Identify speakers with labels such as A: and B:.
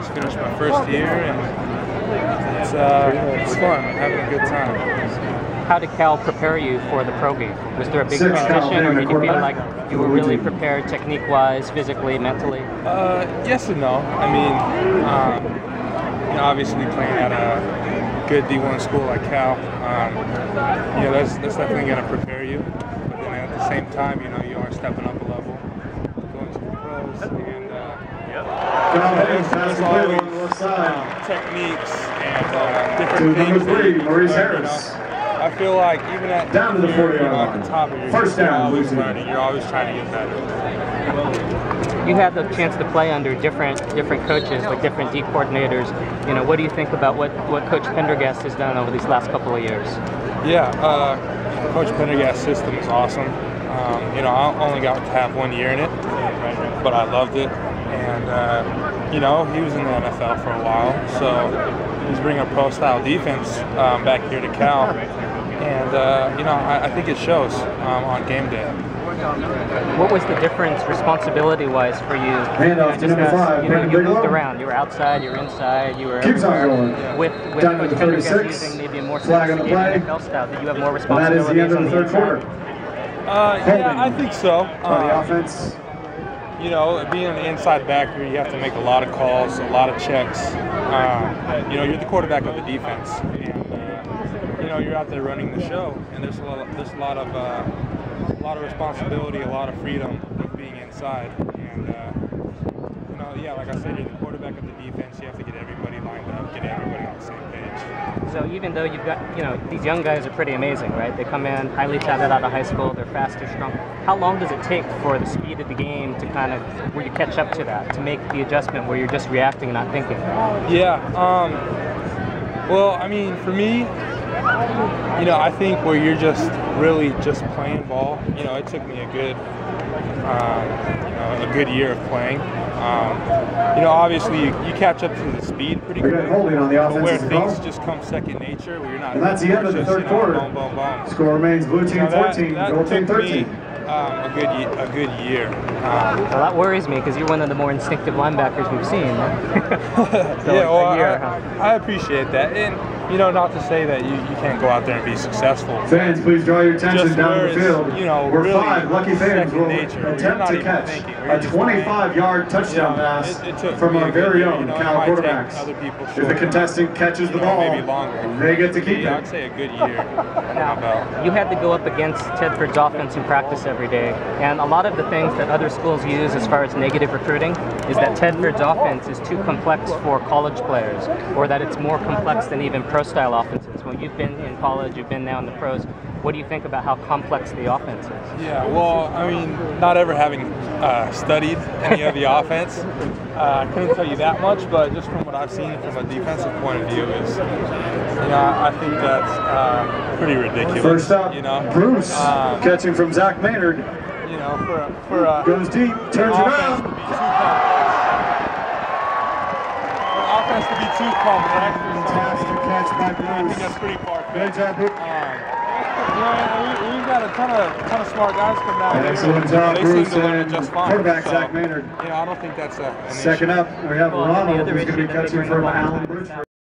A: just finished my first year, and it's fun. I'm having a good time.
B: How did Cal prepare you for the pro game? Was there a big transition, or did you feel like you were really prepared technique-wise, physically, mentally?
A: Yes and no. I mean, obviously playing at a good D1 school like Cal, that's definitely going to prepare you. But then at the same time, you are stepping up a level, going to the pros, and there's always techniques and different things that you can learn, I feel like even at
C: down to the 40-yard
A: line, at the top of your
C: first
A: game,
C: down,
A: you're always learning. You're always trying to get better.
B: You had the chance to play under different coaches, like different D coordinators. What do you think about what Coach Pendergast has done over these last couple of years?
A: Yeah, Coach Pendergast's system is awesome. I only got to have 1 year in it, but I loved it. And he was in the NFL for a while, so he's bringing a pro-style defense back here to Cal. And, I think it shows on game day.
B: What was the difference responsibility-wise for you? You moved around. You were outside, you were inside, you were everywhere. With Coach Pendergast using maybe a more sophisticated NFL style, did you have more responsibilities on the inside?
A: Yeah, I think so.
C: On the offense.
A: Being an inside backer, you have to make a lot of calls, a lot of checks. You're the quarterback of the defense, and you're out there running the show. And there's a lot of responsibility, a lot of freedom with being inside. And like I said, you're the quarterback of the defense. You have to get everybody lined up, get everybody on the same page.
B: So even though you've got, these young guys are pretty amazing, right? They come in highly touted out of high school. They're fast, they're strong. How long does it take for the speed of the game to kind of, where you catch up to that, to make the adjustment where you're just reacting and not thinking?
A: Yeah. Well, I mean, for me, I think where you're just really just playing ball. It took me a good year of playing. Obviously you catch up to the speed pretty quick.
C: Holding on the
A: but where
C: offensive
A: things just come second nature, where you're not.
C: And that's the end of the third quarter.
A: Boom, boom, boom.
C: Score remains blue team 14, gold team 13.
A: A good year.
B: Well, that worries me because you're one of the more instinctive linebackers we've seen. So
A: yeah, well, I appreciate that, and not to say that you can't go out there and be successful.
C: Fans, please draw your attention down the field.
A: Where
C: really 5 lucky fans will
A: nature,
C: attempt to catch a 25-yard touchdown pass from our very own Cal quarterbacks. If the contestant catches the ball,
A: maybe longer.
C: They get to keep it.
A: I'd say a good year.
B: Now, you had to go up against Tedford's offense in practice every day, and a lot of the things that other schools use as far as negative recruiting is that Tedford's offense is too complex for college players, or that it's more complex than even pro-style offenses. When you've been in college, you've been now in the pros, what do you think about how complex the offense is?
A: Yeah, well, I mean, not ever having studied any of the offense, I couldn't tell you that much, but just from what I've seen from a defensive point of view is, I think that's pretty ridiculous.
C: First up, Bruce, catching from Zach Maynard.
A: For
C: goes deep, turns around.
A: Offense to be too complex.
C: Fantastic catch by Bruce.
A: I think that's pretty far-fetched.
C: Good job, Bruce.
A: We've got a ton of smart guys come down here.
C: Excellent job,
A: They
C: Bruce,
A: seem to learn it
C: and
A: just fine.
C: quarterback
A: So,
C: Zach Maynard.
A: I don't think that's an
C: Second
A: issue.
C: up, we have Ronald, who's going to be catching from Allen Bridge.